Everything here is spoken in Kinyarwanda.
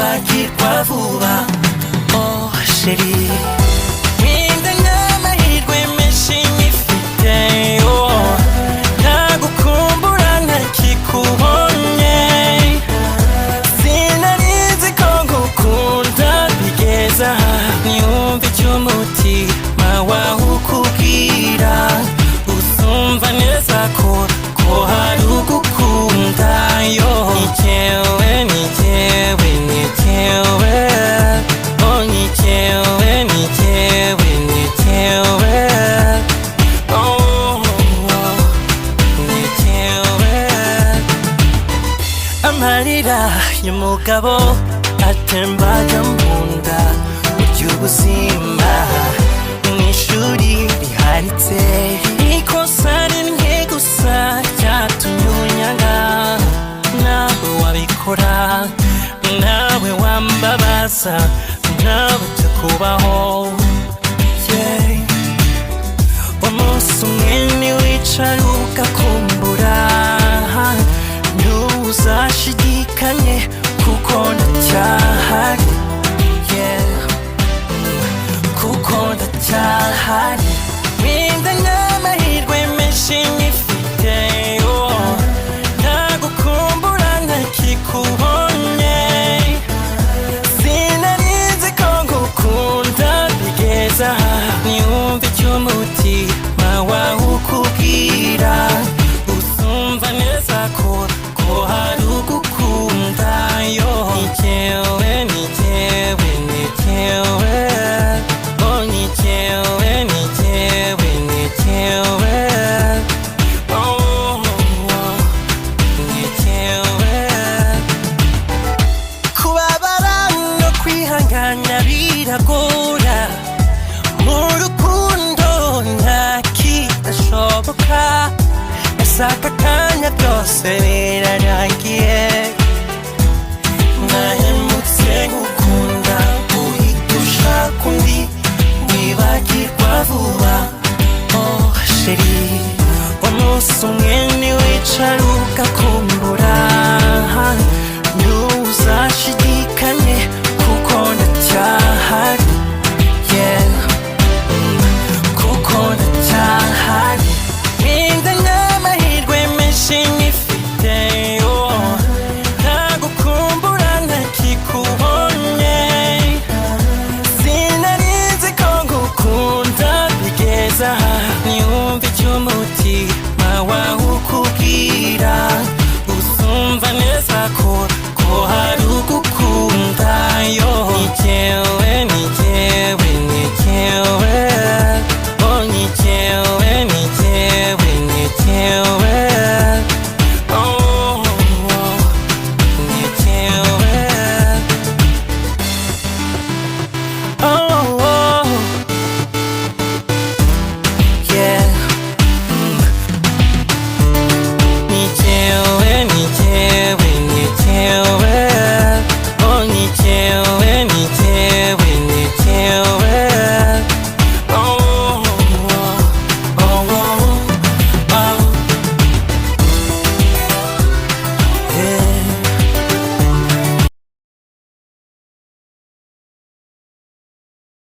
ntiwibagirwa vuba. Oh sheri, wenda n'amahirwe menshi nyifite, oh ntagukumbura ntakikubonye. Sinarizi ko ngukunda bigeza niyumva icy'umutima wawe ukubwira. Uzumva neza ko hari ugukunda. Yo ni jyewe, ni jyewe, ni jyewe. Oh ni jyewe, ni jyewe, ni jyewe. Oh ni jyewe. Amarira y'umugabo atemba ajya mu nda. Burya ubuzima mw'ishuri riharitse, ikosa rimwe gusa ryatumye unyanga. Nawe wabikora, nawe wambabaza, nawe tukubaho. Umunsi umwe niwicara ugakumbura, ntuzashidikanye kuko ndacyahari. Kuko ndacyahari. Wenda n'amahirwe menshi nyifite, oh ntagukumbura ntakikubonye. Sinarizi ko ngukunda bigeza niyumva icy'umutima wawe ukubwira. Uzumva neza ko hari ugukunda. Yo ni jyewe, ni jyewe, ni jyewe. Oh ni jyewe, ni jyewe, ni jyewe. Oh ni jyewe. Kubabara no kwihangana biragora, mu rukundo nta kidashoboka. Ese aka kanya byose birarangiye, nahemutse ngukunda uhita ushaka undi wibagirwa vuba. Oh sheri, umunsi umwe niwicara ugakumbura.